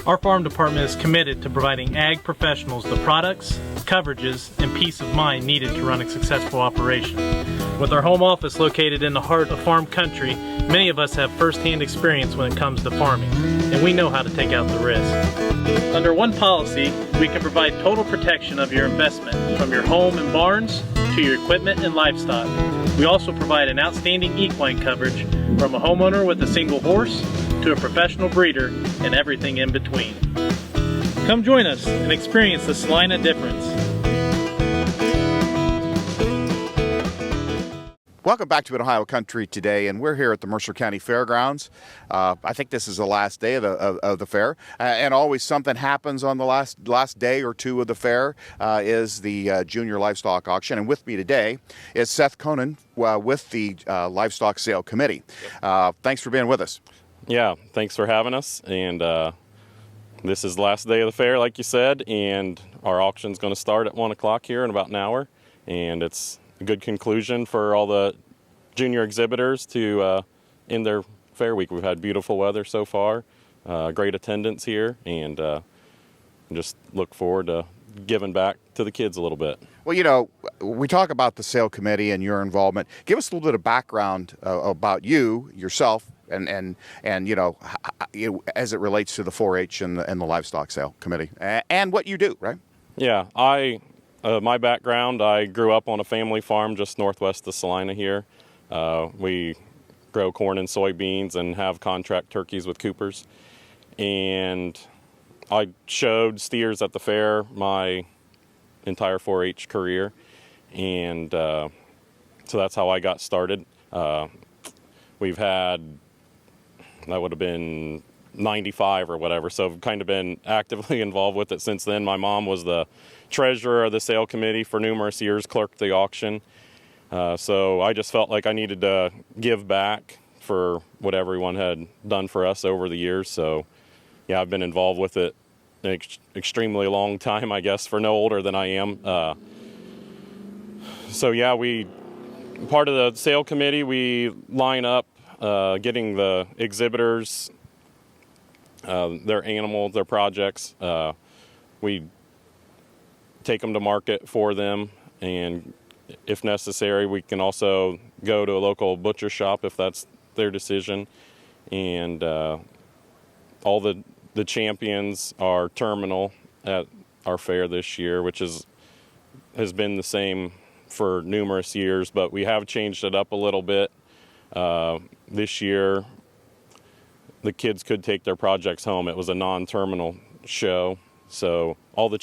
Our farm department is committed to providing ag professionals the products, coverages, and peace of mind needed to run a successful operation. With our home office located in the heart of farm country, many of us have first-hand experience when it comes to farming, and we know how to take out the risk. Under one policy, we can provide total protection of your investment, from your home and barns to your equipment and livestock. We also provide an outstanding equine coverage from a homeowner with a single horse to a professional breeder and everything in between. Come join us and experience the Celina difference. Welcome back to Ohio Country today, and we're here at the Mercer County Fairgrounds. I think this is the last day of the fair, and always something happens on the last day or two of the fair is the Junior Livestock Auction. And with me today is Seth Kohnen with the Livestock Sale Committee. Thanks for being with us. Yeah, thanks for having us. And this is the last day of the fair, like you said, and our auction's going to start at 1 o'clock here in about an hour, and it's a good conclusion for all the junior exhibitors to end their fair week. We've had beautiful weather so far, great attendance here, and just look forward to giving back to the kids a little bit. Well, you know, we talk about the sale committee and your involvement. Give us a little bit of background about yourself, and you know, as it relates to the 4-H and the Livestock Sale Committee and what you do, right? Yeah, my background, I grew up on a family farm just northwest of Celina here. We grow corn and soybeans and have contract turkeys with Coopers. And I showed steers at the fair my entire 4-H career. And so that's how I got started. We've had, that would have been 95 or whatever, so I've kind of been actively involved with it since then. My mom was the treasurer of the sale committee for numerous years, clerked the auction. So I just felt like I needed to give back for what everyone had done for us over the years. So yeah, I've been involved with it an extremely long time, I guess, for no older than I am. So yeah, part of the sale committee, we line up getting the exhibitors their animals, their projects. We take them to market for them, and if necessary, we can also go to a local butcher shop if that's their decision. And all the champions are terminal at our fair this year, which has been the same for numerous years, but we have changed it up a little bit. This year, the kids could take their projects home. It was a non-terminal show, so all the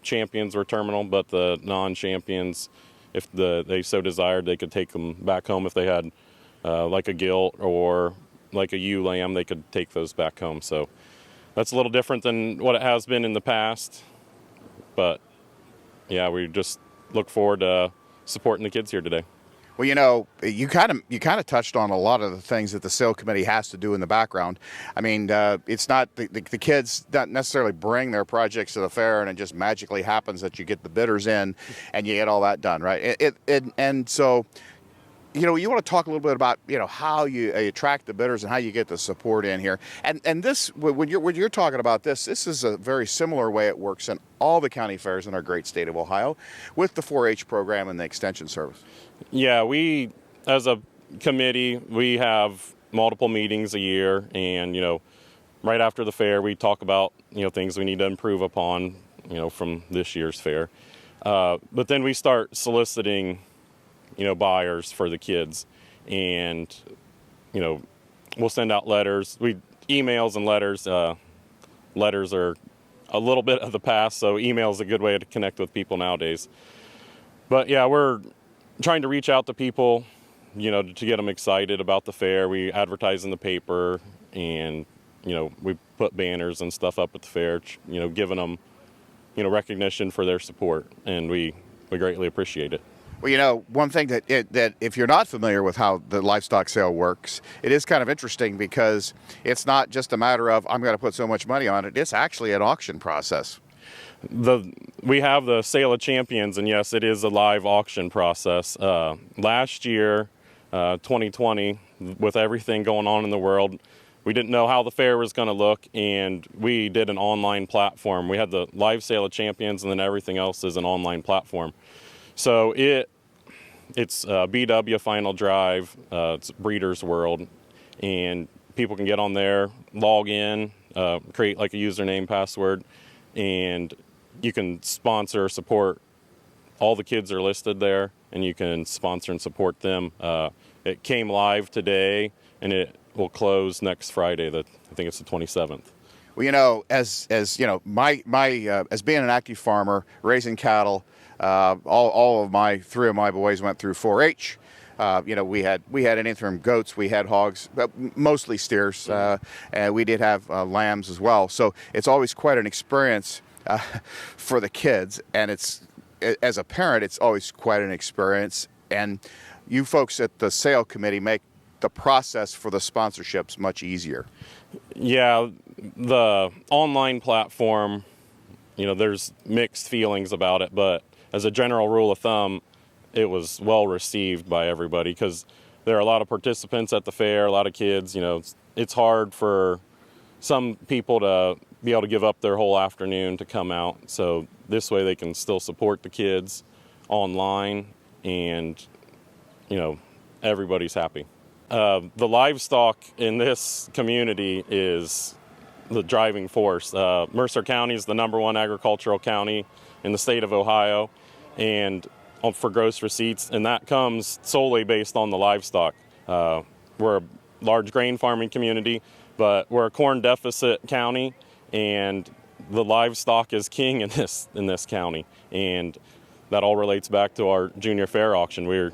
champions were terminal, but the non-champions, if they so desired, they could take them back home. If they had like a gilt or like a ewe lamb, they could take those back home. So that's a little different than what it has been in the past, but yeah, we just look forward to supporting the kids here today. Well, you know, you kind of touched on a lot of the things that the sale committee has to do in the background. I mean, it's not the kids don't necessarily bring their projects to the fair, and it just magically happens that you get the bidders in, and you get all that done, right? And so, you know, you want to talk a little bit about, you know, how you attract the bidders and how you get the support in here. And this, when you're talking about this is a very similar way it works in all the county fairs in our great state of Ohio with the 4-H program and the extension service. Yeah, we, as a committee, we have multiple meetings a year, and, you know, right after the fair, we talk about, you know, things we need to improve upon, you know, from this year's fair. But then we start soliciting, you know, buyers for the kids, and, you know, we'll send out letters, emails and letters. Letters are a little bit of the past, so email is a good way to connect with people nowadays. But yeah, we're trying to reach out to people, you know, to get them excited about the fair. We advertise in the paper, and, you know, we put banners and stuff up at the fair, you know, giving them, you know, recognition for their support, and we greatly appreciate it. Well, you know, one thing that if you're not familiar with how the livestock sale works, it is kind of interesting because it's not just a matter of I'm going to put so much money on it. It's actually an auction process. We have the Sale of Champions, and yes, it is a live auction process. Last year, 2020, with everything going on in the world, we didn't know how the fair was going to look, and we did an online platform. We had the live sale of champions, and then everything else is an online platform. So it's BW Final Drive, it's Breeders' World, and people can get on there, log in, create like a username, password, and you can sponsor or support. All the kids are listed there, and you can sponsor and support them. It came live today, and it will close next Friday. I think it's the 27th. Well, you know, as you know, my as being an active farmer, raising cattle, all of three of my boys went through 4-H. You know, we had anything from goats, we had hogs, but mostly steers, and we did have lambs as well. So it's always quite an experience for the kids, and as a parent, it's always quite an experience. And you folks at the sale committee make the process for the sponsorships much easier. Yeah, the online platform, you know, there's mixed feelings about it, but as a general rule of thumb, it was well received by everybody because there are a lot of participants at the fair, a lot of kids. You know, it's hard for some people to be able to give up their whole afternoon to come out. So this way they can still support the kids online, and, you know, everybody's happy. The livestock in this community is the driving force. Mercer County is the #1 agricultural county in the state of Ohio, and for gross receipts, and that comes solely based on the livestock. We're a large grain farming community, but we're a corn deficit county, and the livestock is king in this county, and that all relates back to our junior fair auction.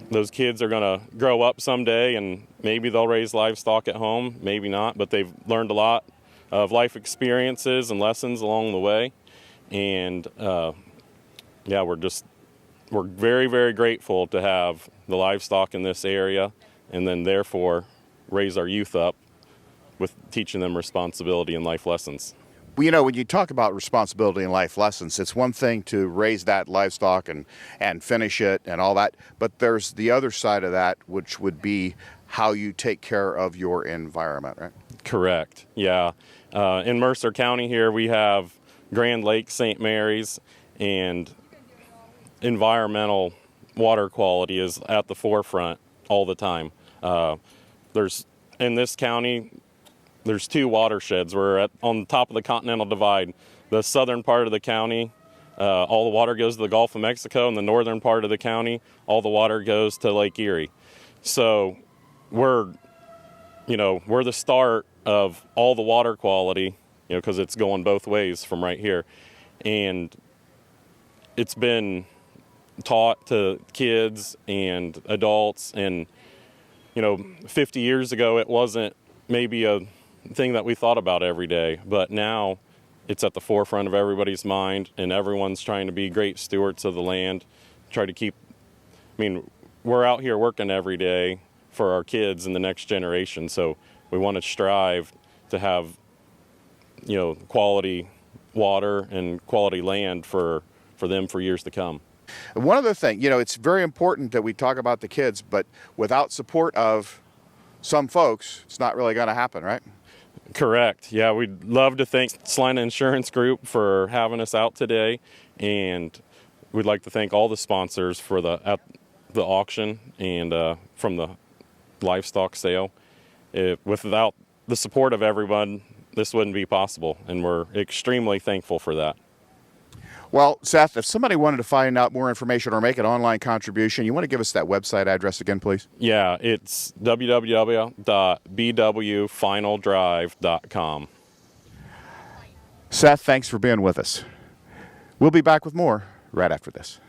Those kids are going to grow up someday, and maybe they'll raise livestock at home, maybe not, but they've learned a lot of life experiences and lessons along the way, and yeah, we're very, very grateful to have the livestock in this area, and then therefore raise our youth up with teaching them responsibility and life lessons. Well, you know, when you talk about responsibility and life lessons, it's one thing to raise that livestock and finish it and all that, but there's the other side of that, which would be how you take care of your environment, right? Correct, yeah. In Mercer County here, we have Grand Lake, St. Mary's, and environmental water quality is at the forefront all the time. In this county, there's 2 watersheds. We're on the top of the Continental Divide. The southern part of the county, all the water goes to the Gulf of Mexico, and the northern part of the county, all the water goes to Lake Erie. So we're the start of all the water quality, you know, because it's going both ways from right here. And it's been taught to kids and adults, and, you know, 50 years ago it wasn't maybe a thing that we thought about every day, but now it's at the forefront of everybody's mind, and everyone's trying to be great stewards of the land, we're out here working every day for our kids and the next generation, so we want to strive to have, you know, quality water and quality land for them for years to come. One other thing, you know, it's very important that we talk about the kids, but without support of some folks, it's not really going to happen, right? Correct. Yeah, we'd love to thank Celina Insurance Group for having us out today, and we'd like to thank all the sponsors for at the auction and from the livestock sale. Without the support of everyone, this wouldn't be possible, and we're extremely thankful for that. Well, Seth, if somebody wanted to find out more information or make an online contribution, you want to give us that website address again, please? Yeah, it's www.bwfinaldrive.com. Seth, thanks for being with us. We'll be back with more right after this.